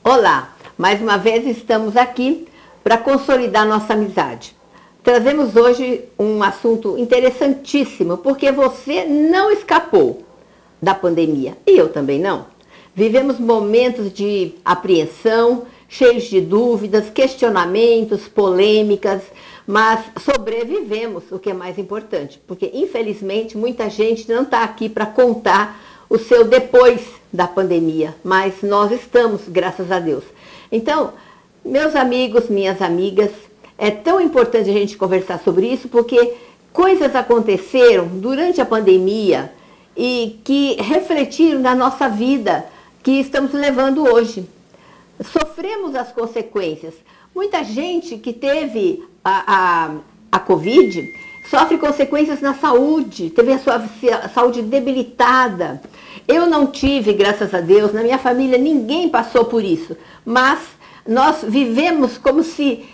Olá, mais uma vez estamos aqui para consolidar nossa amizade. Trazemos hoje um assunto interessantíssimo, porque você não escapou da pandemia, e eu também não. Vivemos momentos de apreensão, cheios de dúvidas, questionamentos, polêmicas, mas sobrevivemos, o que é mais importante, porque infelizmente muita gente não está aqui para contar o seu depois da pandemia, mas nós estamos, graças a Deus. Então, meus amigos, minhas amigas, é tão importante a gente conversar sobre isso, porque coisas aconteceram durante a pandemia e que refletiram na nossa vida que estamos levando hoje. Sofremos as consequências. Muita gente que teve a Covid sofre consequências na saúde, teve a sua saúde debilitada. Eu não tive, graças a Deus, na minha família ninguém passou por isso, mas nós vivemos como se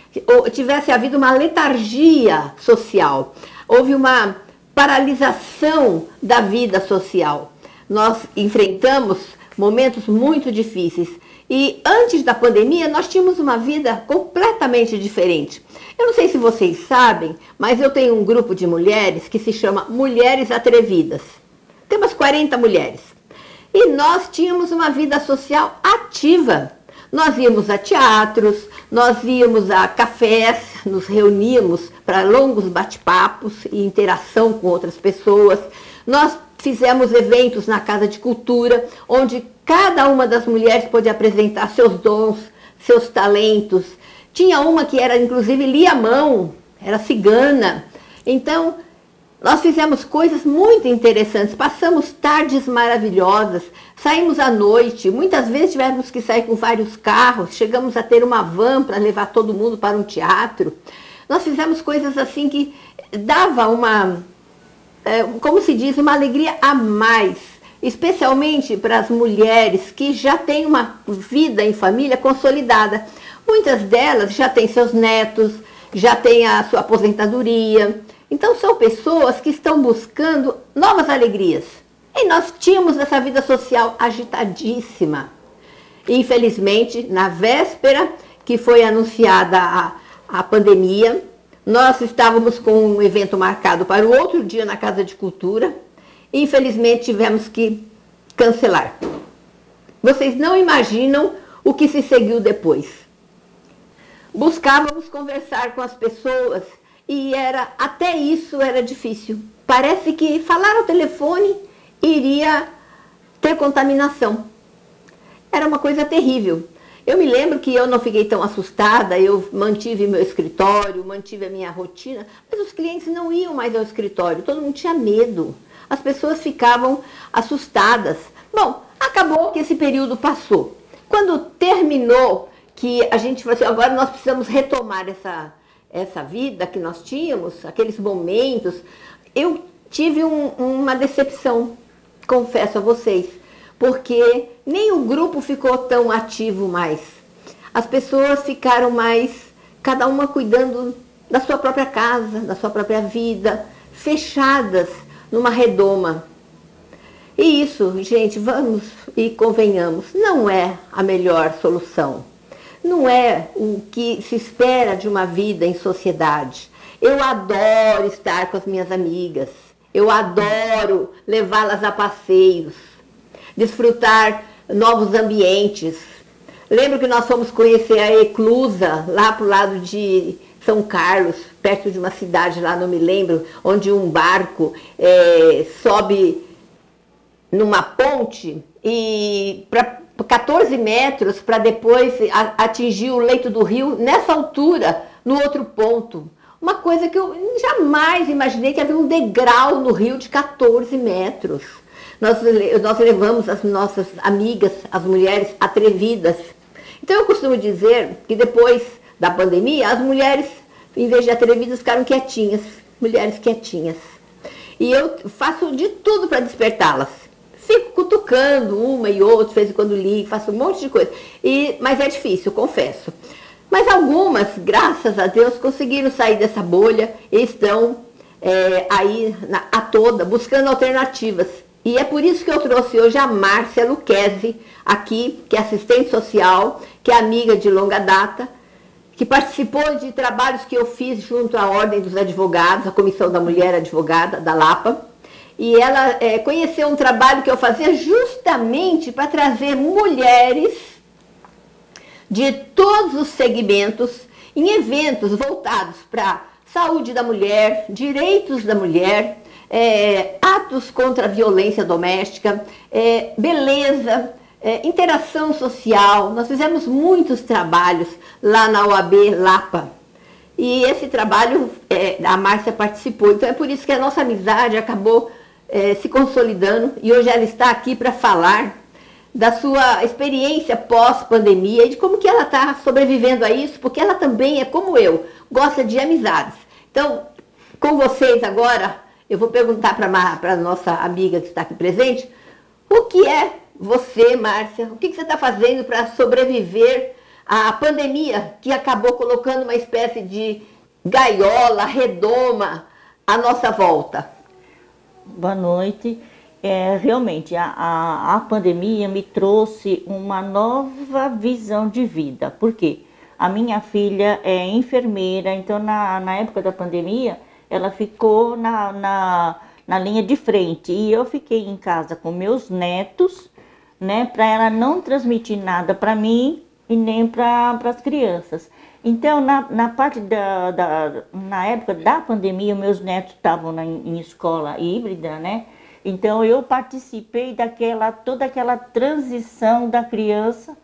tivesse havido uma letargia social, houve uma paralisação da vida social. Nós enfrentamos momentos muito difíceis e antes da pandemia nós tínhamos uma vida completamente diferente. Eu não sei se vocês sabem, mas eu tenho um grupo de mulheres que se chama Mulheres Atrevidas. Temos 40 mulheres. E nós tínhamos uma vida social ativa. Nós íamos a teatros, nós íamos a cafés, nos reuníamos para longos bate-papos e interação com outras pessoas. Nós fizemos eventos na Casa de Cultura, onde cada uma das mulheres pôde apresentar seus dons, seus talentos. Tinha uma que era, inclusive, lia a mão, era cigana. Então, nós fizemos coisas muito interessantes, passamos tardes maravilhosas, saímos à noite, muitas vezes tivemos que sair com vários carros, chegamos a ter uma van para levar todo mundo para um teatro. Nós fizemos coisas assim que dava uma, como se diz, uma alegria a mais, especialmente para as mulheres que já têm uma vida em família consolidada. Muitas delas já têm seus netos, já têm a sua aposentadoria. Então são pessoas que estão buscando novas alegrias. E nós tínhamos essa vida social agitadíssima. Infelizmente, na véspera que foi anunciada a pandemia, nós estávamos com um evento marcado para o outro dia na Casa de Cultura. Infelizmente tivemos que cancelar. Vocês não imaginam o que se seguiu depois. Buscávamos conversar com as pessoas e até isso era difícil. Parece que falar ao telefone iria ter contaminação. Era uma coisa terrível. Eu me lembro que eu não fiquei tão assustada, eu mantive meu escritório, mantive a minha rotina, mas os clientes não iam mais ao escritório, todo mundo tinha medo. As pessoas ficavam assustadas. Bom, acabou que esse período passou. Quando terminou, que a gente falou assim, agora nós precisamos retomar essa vida que nós tínhamos, aqueles momentos, eu tive uma decepção, confesso a vocês, porque nem o grupo ficou tão ativo mais. As pessoas ficaram mais, cada uma cuidando da sua própria casa, da sua própria vida, fechadas numa redoma. E isso, gente, vamos e convenhamos, não é a melhor solução. Não é o que se espera de uma vida em sociedade. Eu adoro estar com as minhas amigas. Eu adoro levá-las a passeios, desfrutar novos ambientes. Lembro que nós fomos conhecer a Eclusa, lá para o lado de São Carlos, perto de uma cidade lá, não me lembro, onde um barco sobe numa ponte e para 14 metros para depois atingir o leito do rio, nessa altura, no outro ponto. Uma coisa que eu jamais imaginei, que havia um degrau no rio de 14 metros. Nós levamos as nossas amigas, as mulheres atrevidas. Então eu costumo dizer que depois da pandemia, as mulheres, em vez de atrevidas, ficaram quietinhas, mulheres quietinhas. E eu faço de tudo para despertá-las. Fico cutucando uma e outra, de vez em quando ligo, faço um monte de coisa. Mas é difícil, confesso. Mas algumas, graças a Deus, conseguiram sair dessa bolha e estão aí a toda, buscando alternativas. E é por isso que eu trouxe hoje a Márcia Lucchesi aqui, que é assistente social, que é amiga de longa data, que participou de trabalhos que eu fiz junto à Ordem dos Advogados, a Comissão da Mulher Advogada, da Lapa. E ela conheceu um trabalho que eu fazia justamente para trazer mulheres de todos os segmentos em eventos voltados para saúde da mulher, direitos da mulher, atos contra a violência doméstica, beleza, interação social. Nós fizemos muitos trabalhos lá na OAB Lapa. E esse trabalho a Márcia participou. Então é por isso que a nossa amizade acabou se consolidando. E hoje ela está aqui para falar da sua experiência pós-pandemia e de como que ela está sobrevivendo a isso, porque ela também é como eu, gosta de amizades. Então, com vocês agora, eu vou perguntar para a nossa amiga que está aqui presente, o que é você, Márcia, o que você está fazendo para sobreviver à pandemia que acabou colocando uma espécie de gaiola, redoma à nossa volta? Boa noite. Realmente, a pandemia me trouxe uma nova visão de vida. Por quê? A minha filha é enfermeira, então na época da pandemia, ela ficou na linha de frente. E eu fiquei em casa com meus netos, né, para ela não transmitir nada para mim e nem para as crianças. Então, na época da pandemia, meus netos estavam em escola híbrida, né? Então, eu participei toda aquela transição da criança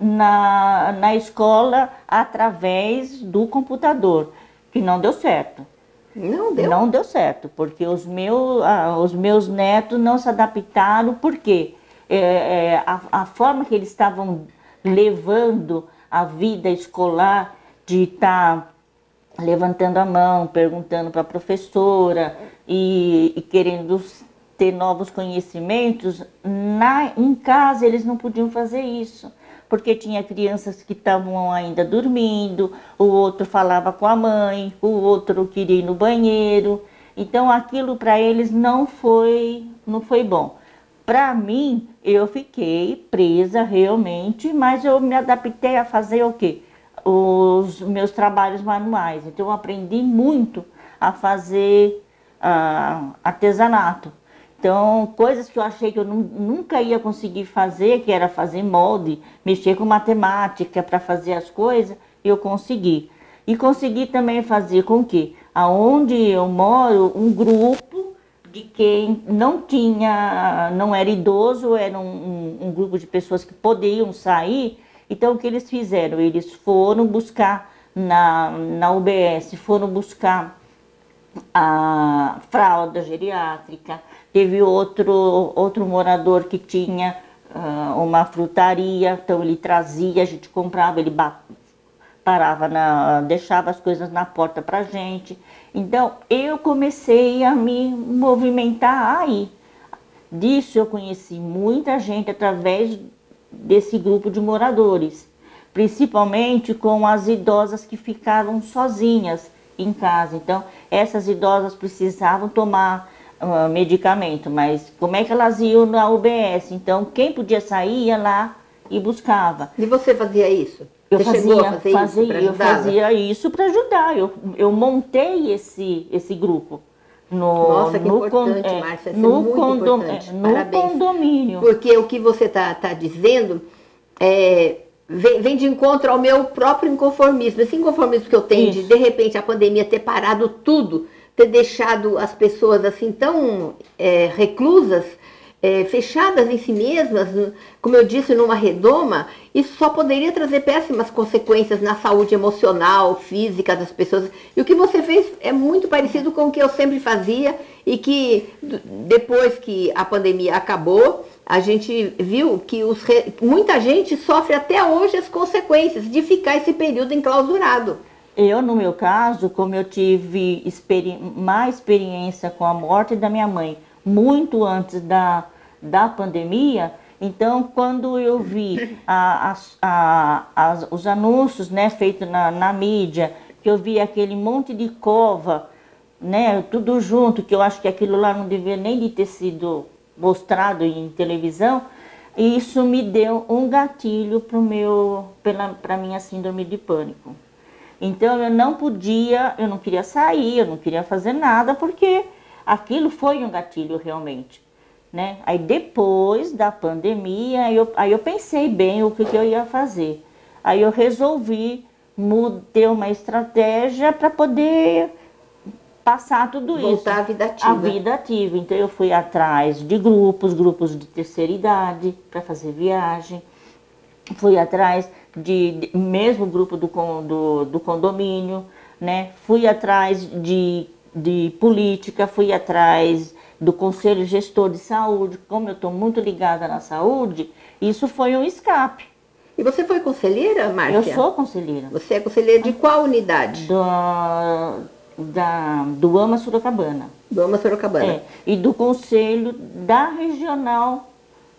na escola através do computador, que não deu certo. Não deu? Não deu certo, porque os meus netos não se adaptaram, porque a forma que eles estavam levando a vida escolar, de estar levantando a mão, perguntando para a professora e querendo ter novos conhecimentos, em casa eles não podiam fazer isso, porque tinha crianças que estavam ainda dormindo, o outro falava com a mãe, o outro queria ir no banheiro, então aquilo para eles não foi bom. Para mim, eu fiquei presa realmente, mas eu me adaptei a fazer o quê? Os meus trabalhos manuais. Então, eu aprendi muito a fazer artesanato. Então, coisas que eu achei que eu nunca ia conseguir fazer, que era fazer molde, mexer com matemática para fazer as coisas, eu consegui. E consegui também fazer com que, aonde eu moro, um grupo de quem não era idoso, era um grupo de pessoas que podiam sair. Então, o que eles fizeram? Eles foram buscar na UBS, foram buscar a fralda geriátrica. Teve outro morador que tinha uma frutaria, então ele trazia, a gente comprava, ele parava, deixava as coisas na porta pra gente. Então, eu comecei a me movimentar aí. Disso eu conheci muita gente através desse grupo de moradores, principalmente com as idosas que ficaram sozinhas em casa. Então, essas idosas precisavam tomar medicamento, mas como é que elas iam na UBS? Então, quem podia sair ia lá e buscava. E você fazia isso? Eu fazia isso para ajudar. Eu montei esse grupo. Nossa, que importante, Márcia, isso é muito importante. Parabéns. Condomínio. Porque o que você tá dizendo vem de encontro ao meu próprio inconformismo. Esse inconformismo que eu tenho de repente, a pandemia ter parado tudo, ter deixado as pessoas assim tão reclusas, fechadas em si mesmas, como eu disse, numa redoma, isso só poderia trazer péssimas consequências na saúde emocional, física das pessoas. E o que você fez é muito parecido com o que eu sempre fazia e que depois que a pandemia acabou, a gente viu que muita gente sofre até hoje as consequências de ficar esse período enclausurado. Eu, no meu caso, como eu tive mais experiência com a morte da minha mãe, muito antes da pandemia, então quando eu vi os anúncios, né, feitos na mídia, que eu vi aquele monte de cova, né, tudo junto, que eu acho que aquilo lá não devia nem de ter sido mostrado em televisão, e isso me deu um gatilho para minha síndrome de pânico. Então eu não queria sair, eu não queria fazer nada, porque aquilo foi um gatilho realmente, né? Aí depois da pandemia, aí eu pensei bem o que eu ia fazer. Aí eu resolvi ter uma estratégia para poder passar tudo isso. Voltar à vida ativa. A vida ativa. Então eu fui atrás de grupos de terceira idade para fazer viagem. Fui atrás mesmo grupo do condomínio, né? Fui atrás de política, fui atrás do Conselho Gestor de Saúde. Como eu estou muito ligada na saúde, isso foi um escape. E você foi conselheira, Márcia? Eu sou conselheira. Você é conselheira de qual unidade? Do AMA Sorocabana. Do AMA Sorocabana. É, e do Conselho da Regional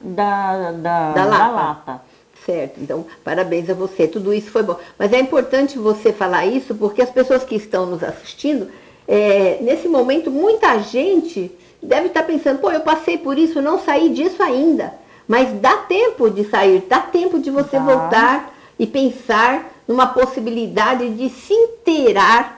da Lapa. Certo, então parabéns a você, tudo isso foi bom. Mas é importante você falar isso porque as pessoas que estão nos assistindo, nesse momento muita gente deve estar pensando, pô, eu passei por isso, não saí disso ainda. Mas dá tempo de sair, dá tempo de você voltar e pensar numa possibilidade de se inteirar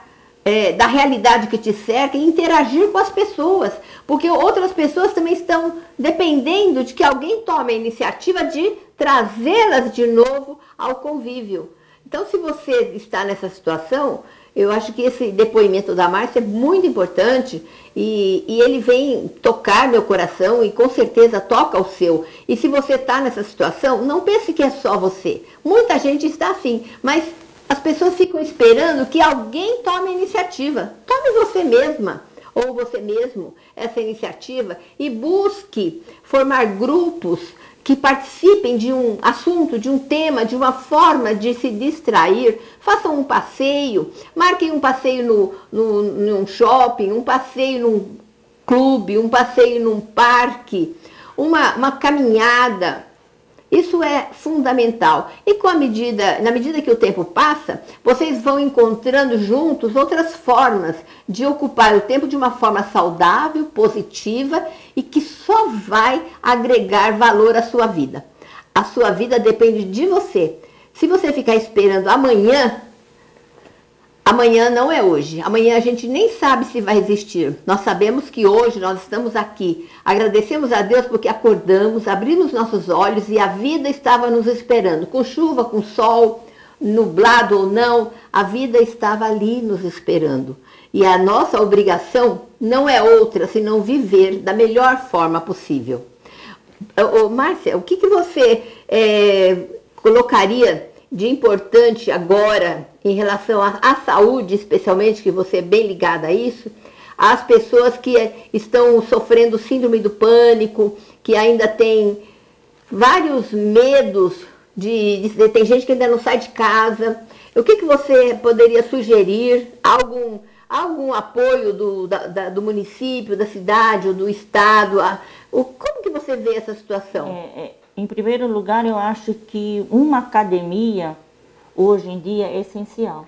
da realidade que te cerca e interagir com as pessoas. Porque outras pessoas também estão dependendo de que alguém tome a iniciativa de trazê-las de novo ao convívio. Então, se você está nessa situação, eu acho que esse depoimento da Márcia é muito importante e ele vem tocar meu coração e com certeza toca o seu. E se você está nessa situação, não pense que é só você. Muita gente está assim, mas as pessoas ficam esperando que alguém tome a iniciativa. Tome você mesma ou você mesmo essa iniciativa e busque formar grupos que participem de um assunto, de um tema, de uma forma de se distrair. Façam um passeio, marquem um passeio num shopping, um passeio num clube, um passeio num parque, uma caminhada. Isso é fundamental. E na medida que o tempo passa, vocês vão encontrando juntos outras formas de ocupar o tempo de uma forma saudável, positiva e que só vai agregar valor à sua vida. A sua vida depende de você. Se você ficar esperando amanhã não é hoje. Amanhã a gente nem sabe se vai existir. Nós sabemos que hoje nós estamos aqui. Agradecemos a Deus porque acordamos, abrimos nossos olhos e a vida estava nos esperando. Com chuva, com sol, nublado ou não, a vida estava ali nos esperando. E a nossa obrigação não é outra senão viver da melhor forma possível. Márcia, o que você colocaria de importante agora em relação à saúde, especialmente, que você é bem ligada a isso, as pessoas que estão sofrendo síndrome do pânico, que ainda tem vários medos, tem gente que ainda não sai de casa. O que você poderia sugerir? Algum apoio do município, da cidade ou do estado? Como que você vê essa situação? Em primeiro lugar, eu acho que uma academia, hoje em dia, é essencial.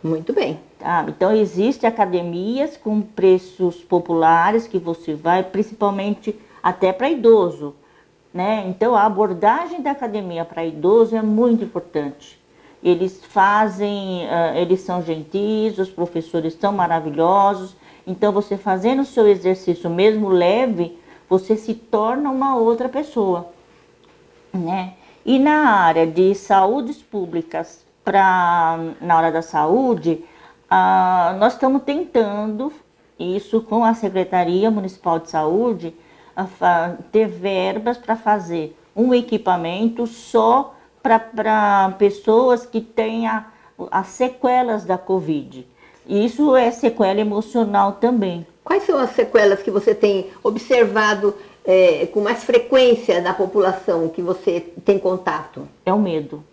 Muito bem. Então, existem academias com preços populares que você vai, principalmente até para idoso, né? Então, a abordagem da academia para idoso é muito importante. Eles são gentis, os professores são maravilhosos. Então, você fazendo o seu exercício mesmo leve, você se torna uma outra pessoa, né? E na área de saúdes públicas, na área da saúde, nós estamos tentando, isso com a Secretaria Municipal de Saúde, ter verbas para fazer um equipamento só para pessoas que têm as sequelas da Covid. E isso é sequela emocional também. Quais são as sequelas que você tem observado com mais frequência na população que você tem contato? É o medo.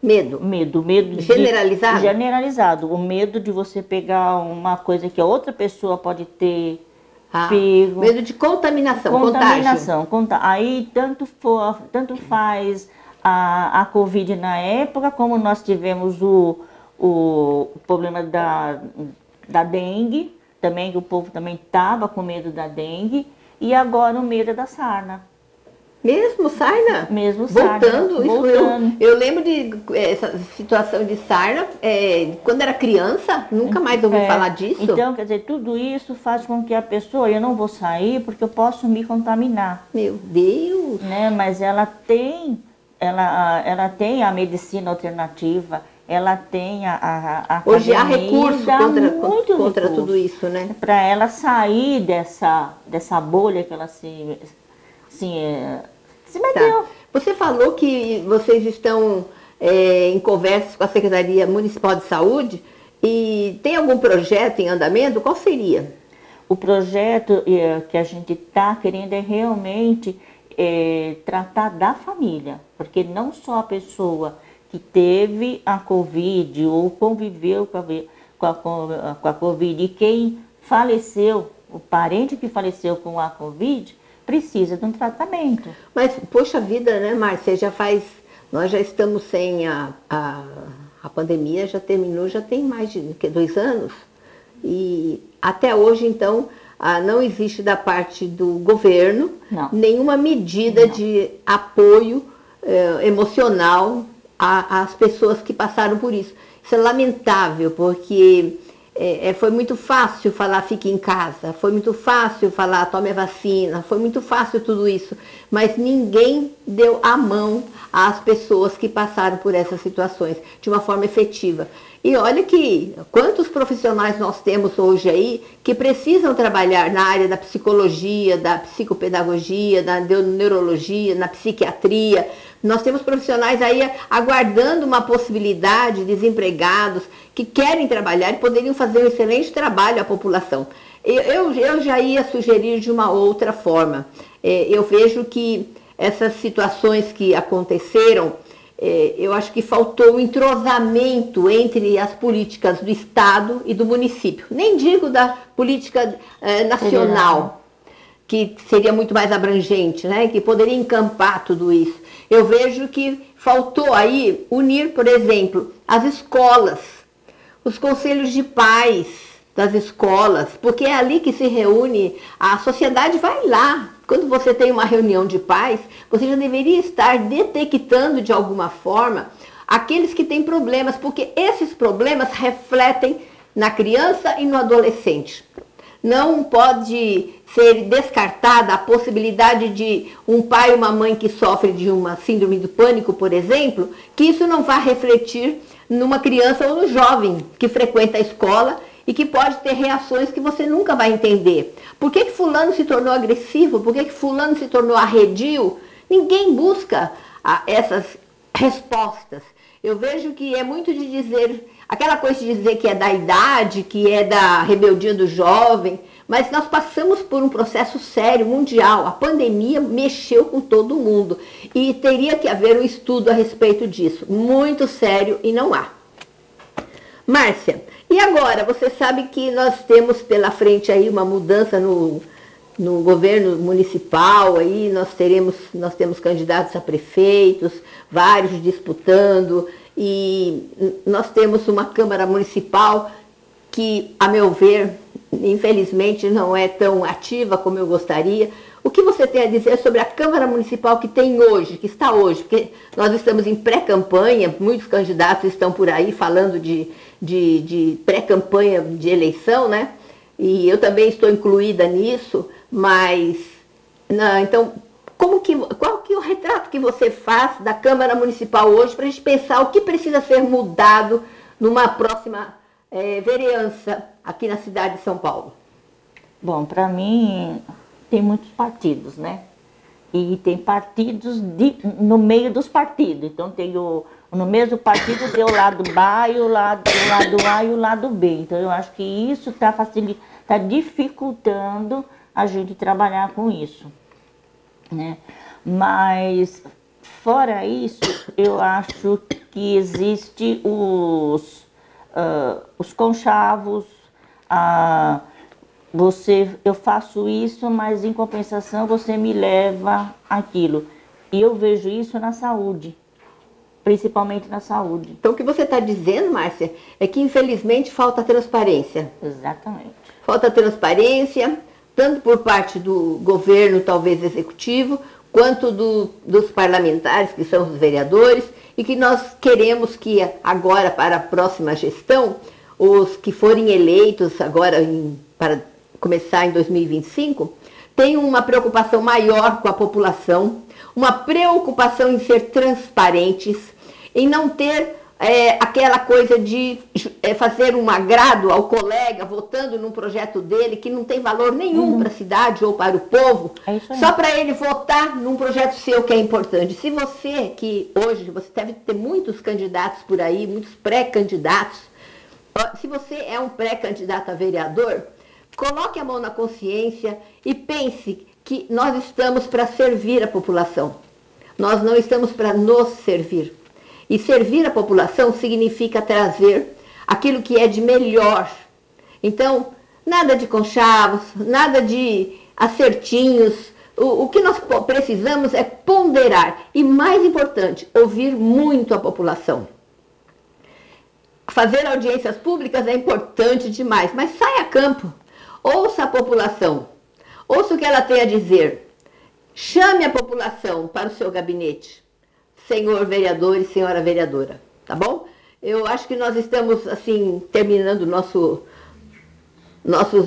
Medo? Medo generalizado? Generalizado. O medo de você pegar uma coisa que a outra pessoa pode ter pego. Medo de contaminação, contaminação. Aí tanto faz a Covid na época, como nós tivemos o problema da dengue, também que o povo também estava com medo da dengue. e agora o medo é da sarna. Mesmo sarna? Mesmo sarna. Voltando, isso eu lembro de essa situação de sarna, quando era criança, nunca mais ouvi falar disso. Então, quer dizer, tudo isso faz com que a pessoa, eu não vou sair porque eu posso me contaminar. Meu Deus! Né? Mas ela tem a medicina alternativa, ela tem a hoje há recurso contra recurso tudo isso, né? Para ela sair dessa bolha que ela se meteu. Tá. Você falou que vocês estão em conversas com a Secretaria Municipal de Saúde e tem algum projeto em andamento? Qual seria? O projeto que a gente está querendo é realmente tratar da família, porque não só a pessoa que teve a Covid ou conviveu com a Covid e quem faleceu, o parente que faleceu com a Covid, precisa de um tratamento. Mas, poxa vida, né, Márcia, nós já estamos sem a pandemia, já terminou, já tem mais de 2 anos. E até hoje, então, não existe da parte do governo nenhuma medida de apoio emocional às pessoas que passaram por isso. Isso é lamentável, porque foi muito fácil falar fique em casa, foi muito fácil falar tome a vacina, foi muito fácil tudo isso, mas ninguém deu a mão às pessoas que passaram por essas situações de uma forma efetiva. E olha que quantos profissionais nós temos hoje aí que precisam trabalhar na área da psicologia, da psicopedagogia, da neurologia, na psiquiatria. Nós temos profissionais aí aguardando uma possibilidade, desempregados, que querem trabalhar e poderiam fazer um excelente trabalho à população. Eu já ia sugerir de uma outra forma. Eu vejo que essas situações que aconteceram, eu acho que faltou o entrosamento entre as políticas do Estado e do município. Nem digo da política nacional, que seria muito mais abrangente, né? Que poderia encampar tudo isso. Eu vejo que faltou aí unir, por exemplo, as escolas, os conselhos de pais das escolas, porque é ali que se reúne, a sociedade vai lá. Quando você tem uma reunião de pais, você já deveria estar detectando de alguma forma aqueles que têm problemas, porque esses problemas refletem na criança e no adolescente. Não pode ser descartada a possibilidade de um pai ou uma mãe que sofre de uma síndrome do pânico, por exemplo, que isso não vá refletir numa criança ou no jovem que frequenta a escola e que pode ter reações que você nunca vai entender. Por que fulano se tornou agressivo? Por que fulano se tornou arredio? Ninguém busca essas respostas. Eu vejo que é muito de dizer, aquela coisa de dizer que é da idade, que é da rebeldia do jovem, mas nós passamos por um processo sério, mundial. A pandemia mexeu com todo mundo e teria que haver um estudo a respeito disso, muito sério, e não há. Márcia, e agora, você sabe que nós temos pela frente aí uma mudança no governo municipal, aí nós temos candidatos a prefeitos, vários disputando, e nós temos uma Câmara Municipal que, a meu ver, infelizmente não é tão ativa como eu gostaria. O que você tem a dizer sobre a Câmara Municipal que tem hoje, que está hoje? Porque nós estamos em pré-campanha, muitos candidatos estão por aí falando de pré-campanha de eleição, né? E eu também estou incluída nisso, mas... então, qual que é o retrato que você faz da Câmara Municipal hoje para a gente pensar o que precisa ser mudado numa próxima vereança aqui na cidade de São Paulo? Bom, para mim, tem muitos partidos, né? E tem partidos no meio dos partidos. Então, no mesmo partido tem o lado A e o lado A e o lado B. Então, eu acho que isso está dificultando a gente trabalhar com isso, né? Mas, fora isso, eu acho que existe os conchavos, eu faço isso, mas em compensação você me leva aquilo. E eu vejo isso na saúde, principalmente na saúde. Então o que você está dizendo, Márcia, é que infelizmente falta transparência. Exatamente. Falta transparência, tanto por parte do governo, talvez executivo, quanto dos parlamentares, que são os vereadores, e que nós queremos que agora, para a próxima gestão, os que forem eleitos agora para começar em 2025, tenham uma preocupação maior com a população, uma preocupação em ser transparentes, em não ter aquela coisa de fazer um agrado ao colega votando num projeto dele que não tem valor nenhum para a cidade ou para o povo, só para ele votar num projeto seu que é importante. Se você, que hoje você deve ter muitos candidatos por aí, muitos pré-candidatos, se você é um pré-candidato a vereador, coloque a mão na consciência e pense que nós estamos para servir a população. Nós não estamos para nos servir. E servir a população significa trazer aquilo que é de melhor. Então, nada de conchavos, nada de acertinhos. O que nós precisamos é ponderar e, mais importante, ouvir muito a população. Fazer audiências públicas é importante demais, mas saia a campo, ouça a população, ouça o que ela tem a dizer, chame a população para o seu gabinete. Senhor vereador e senhora vereadora, tá bom? Eu acho que nós estamos, assim, terminando nossos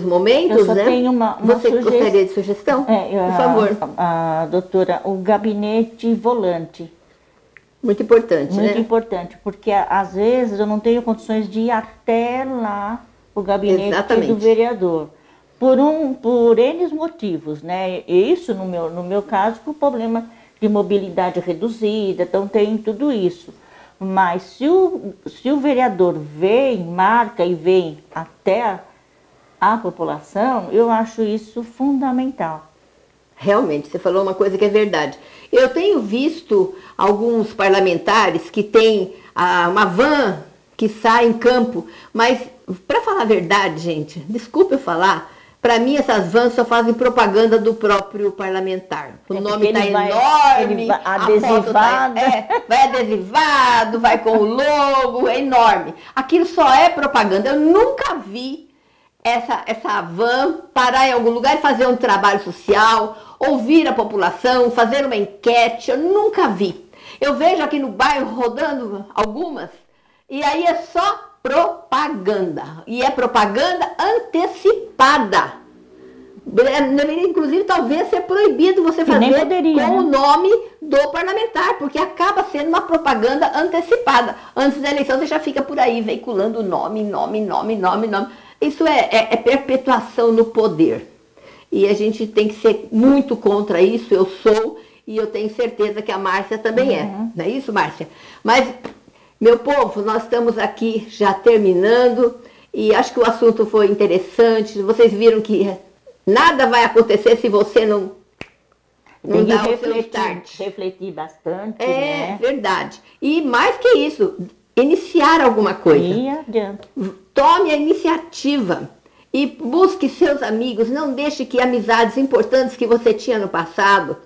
momentos, eu só né? Tenho uma Você gostaria de sugestão? Por favor. Doutora, o gabinete volante. Muito importante, né? Muito importante, porque às vezes eu não tenho condições de ir até lá, o gabinete do vereador. Por N motivos, né? Isso, no meu caso, por problema de mobilidade reduzida, então tem tudo isso. Mas se o vereador marca e vem até a população, eu acho isso fundamental. Realmente, você falou uma coisa que é verdade. Eu tenho visto alguns parlamentares que têm uma van que sai em campo, mas, para falar a verdade, gente, desculpe eu falar, para mim, essas vans só fazem propaganda do próprio parlamentar. O nome está enorme, a foto vai adesivado, vai com o logo, é enorme. Aquilo só é propaganda. Eu nunca vi essa van parar em algum lugar e fazer um trabalho social, ouvir a população, fazer uma enquete. Eu nunca vi. Eu vejo aqui no bairro rodando algumas, e aí é só propaganda. E é propaganda antecipada. Deveria, inclusive, talvez ser proibido você fazer com o nome do parlamentar, porque acaba sendo uma propaganda antecipada. Antes da eleição você já fica por aí veiculando nome. Isso é perpetuação no poder. E a gente tem que ser muito contra isso. Eu sou, e eu tenho certeza que a Márcia também é. Não é isso, Márcia? Mas, meu povo, nós estamos aqui já terminando, e acho que o assunto foi interessante. Vocês viram que nada vai acontecer se você não dá o seu start. Refletir bastante, né? Verdade. E mais que isso, iniciar alguma coisa. E adianta. Tome a iniciativa e busque seus amigos. Não deixe que amizades importantes que você tinha no passado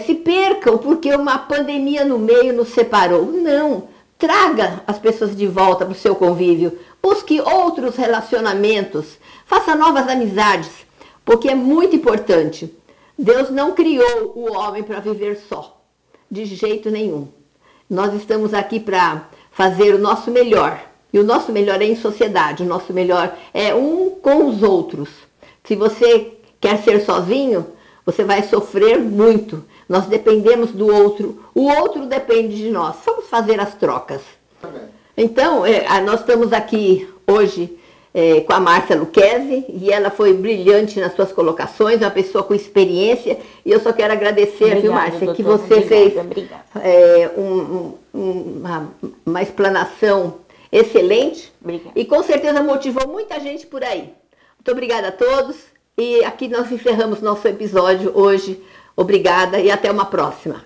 se percam porque uma pandemia no meio nos separou. Não. Traga as pessoas de volta para o seu convívio. Busque outros relacionamentos. Faça novas amizades, porque é muito importante. Deus não criou o homem para viver só, de jeito nenhum. Nós estamos aqui para fazer o nosso melhor. E o nosso melhor é em sociedade, o nosso melhor é um com os outros. Se você quer ser sozinho, você vai sofrer muito. Nós dependemos do outro, o outro depende de nós. Vamos fazer as trocas. Então, nós estamos aqui hoje com a Márcia Lucchesi, e ela foi brilhante nas suas colocações, uma pessoa com experiência, e eu só quero agradecer, viu, Márcia, que você fez uma explanação excelente. Obrigada. E com certeza motivou muita gente por aí. Muito obrigada a todos, e aqui nós encerramos nosso episódio hoje. Obrigada e até uma próxima.